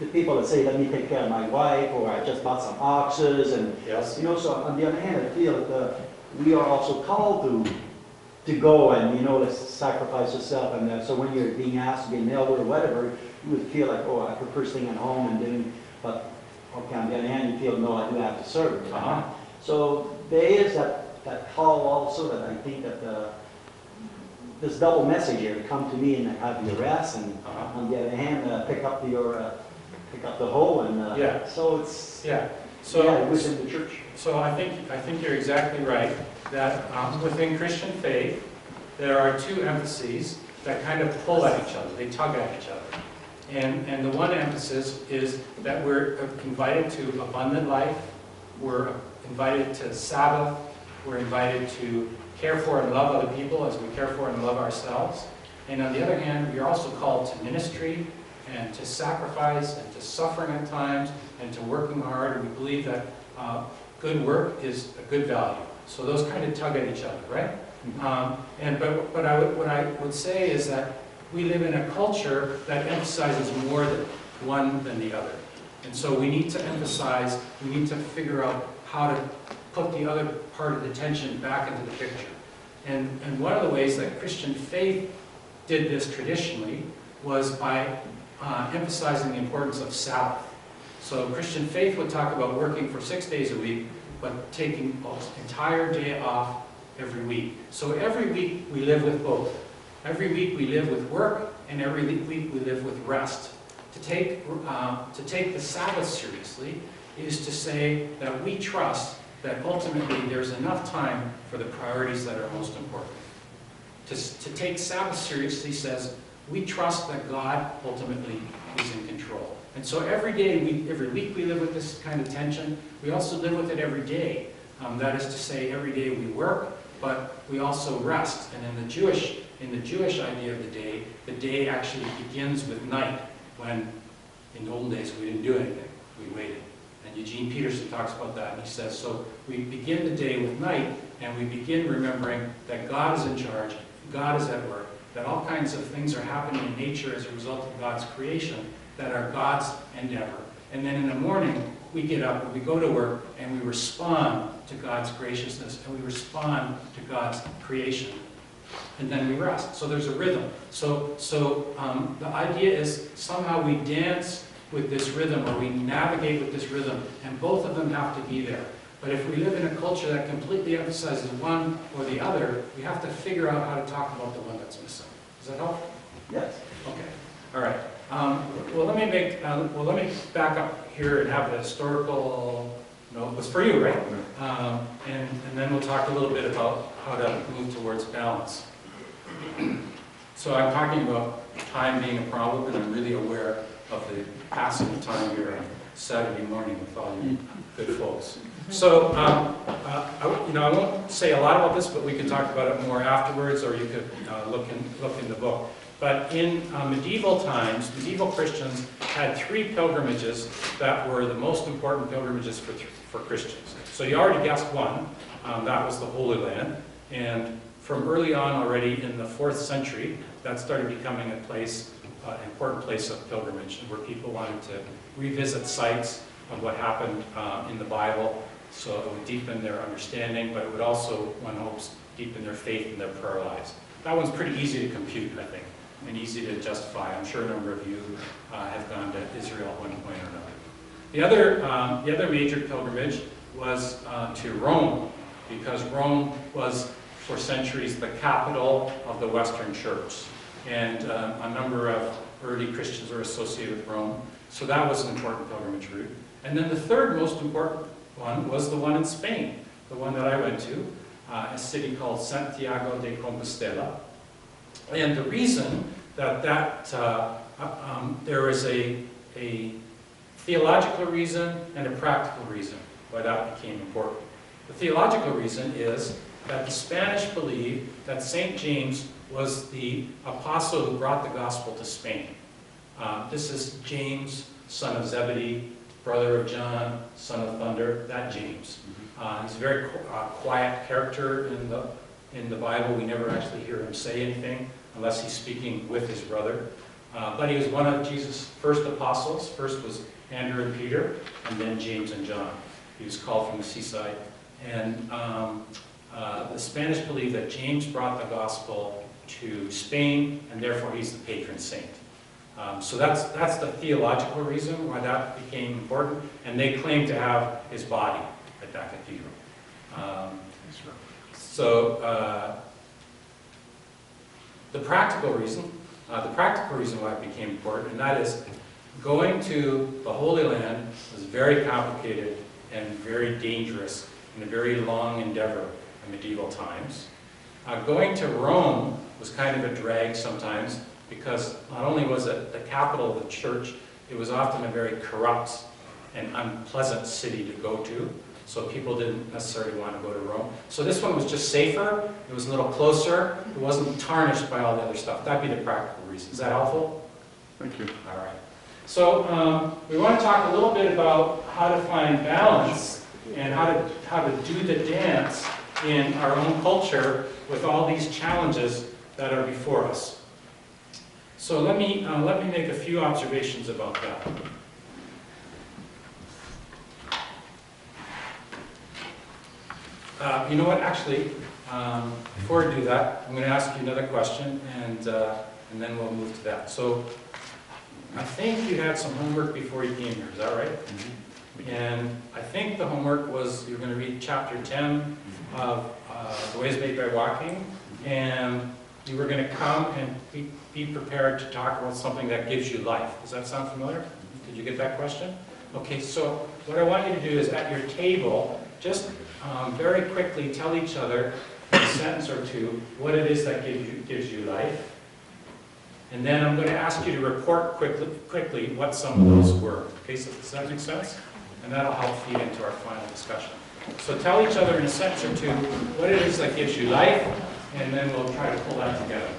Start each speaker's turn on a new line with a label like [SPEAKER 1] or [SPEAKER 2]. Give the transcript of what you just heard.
[SPEAKER 1] the people that say, let me take care of my wife, or I just bought some oxes, and
[SPEAKER 2] Yes.
[SPEAKER 1] you know, so on the other hand, I feel that we are also called to go and, you know, let's sacrifice yourself, and so when you're being asked to be an elder or whatever, you would feel like, oh, I prefer staying at home and doing, but okay, on the other hand, you feel, no, I do have to serve. So there is that call also that I think that this double message here, come to me and have your rest, and on the other hand, pick up the hoe, and
[SPEAKER 2] Yeah.
[SPEAKER 1] so it's
[SPEAKER 2] So
[SPEAKER 1] within the church.
[SPEAKER 2] So I think you're exactly right that within Christian faith there are two emphases that kind of pull at each other. They tug at each other. And the one emphasis is that we're invited to abundant life. We're invited to Sabbath. We're invited to care for and love other people as we care for and love ourselves. And on the other hand, we are also called to ministry and to sacrifice and to suffering at times and to working hard. And we believe that good work is a good value. So those kind of tug at each other, right? But what I would say is that we live in a culture that emphasizes more one than the other. And so we need to emphasize, we need to figure out how to put the other part of the tension back into the picture. And one of the ways that Christian faith did this traditionally was by emphasizing the importance of Sabbath. So Christian faith would talk about working for 6 days a week, but taking an entire day off every week. So every week we live with both. Every week we live with work, and every week we live with rest. To take the Sabbath seriously is to say that we trust that ultimately there's enough time for the priorities that are most important. To take Sabbath seriously says we trust that God ultimately is in control. And so every week we live with this kind of tension. We also live with it every day. That is to say, every day we work, but we also rest. And in the Jewish idea of the day actually begins with night, when in the old days we didn't do anything, we waited. And Eugene Peterson talks about that, and he says, so we begin the day with night, and we begin remembering that God is in charge, God is at work, that all kinds of things are happening in nature as a result of God's creation that are God's endeavor. And then in the morning, we get up and we go to work and we respond to God's graciousness and we respond to God's creation. And then we rest. So there's a rhythm. So the idea is somehow we dance with this rhythm, or we navigate with this rhythm, and both of them have to be there. But if we live in a culture that completely emphasizes one or the other, we have to figure out how to talk about the one that's missing. Does that help?
[SPEAKER 1] Yes.
[SPEAKER 2] Okay. All right. Well, let me back up here and have the historical. No, it was for you, right? And then we'll talk a little bit about how to move towards balance. So I'm talking about time being a problem, and I'm really aware of the passing of time here on Saturday morning with all you good folks. So, I won't say a lot about this, but we can talk about it more afterwards, or you could look in the book. But in medieval times, medieval Christians had 3 pilgrimages that were the most important pilgrimages for Christians. So you already guessed one, that was the Holy Land. And from early on already in the 4th century, that started becoming an important place of pilgrimage, where people wanted to revisit sites of what happened in the Bible, so it would deepen their understanding, but it would also, one hopes, deepen their faith in their prayer lives. That one's pretty easy to compute, I think, and easy to justify. I'm sure a number of you have gone to Israel at one point or another. The other major pilgrimage was to Rome, because Rome was, for centuries, the capital of the Western Church. And a number of early Christians were associated with Rome. So that was an important pilgrimage route. And then the third most important one was the one in Spain, the one that I went to, a city called Santiago de Compostela. And the reason that there is a theological reason and a practical reason why that became important. The theological reason is that the Spanish believed that St. James was the apostle who brought the gospel to Spain. This is James, son of Zebedee, brother of John, son of thunder, that James. He's a very quiet character in the Bible. We never actually hear him say anything unless he's speaking with his brother. But he was one of Jesus' first apostles. First was Andrew and Peter, and then James and John. He was called from the seaside. And the Spanish believe that James brought the gospel to Spain, and therefore he's the patron saint. So that's the theological reason why that became important, and they claim to have his body at that cathedral. The practical reason why it became important, and that is going to the Holy Land was very complicated and very dangerous and a very long endeavor in medieval times. Going to Rome was kind of a drag sometimes, because not only was it the capital of the church, it was often a very corrupt and unpleasant city to go to, so people didn't necessarily want to go to Rome. So this one was just safer, it was a little closer, it wasn't tarnished by all the other stuff. That'd be the practical reason. Is that helpful?
[SPEAKER 3] Thank you.
[SPEAKER 2] All right. So we want to talk a little bit about how to find balance and how to do the dance in our own culture with all these challenges that are before us. So let me make a few observations about that. You know what? Actually, before I do that, I'm going to ask you another question, and then we'll move to that. So I think you had some homework before you came here. Is that right? Mm-hmm. And I think the homework was you're going to read chapter 10 of The Ways Made by Walking, and you were going to come and be prepared to talk about something that gives you life. Does that sound familiar? Did you get that question? Okay, so what I want you to do is at your table, just very quickly tell each other in a sentence or two what it is that gives you life. And then I'm going to ask you to report quickly what some of those were. Okay, so does that make sense? And that'll help feed into our final discussion. So tell each other in a sentence or two what it is that gives you life, and then we'll try to pull that together.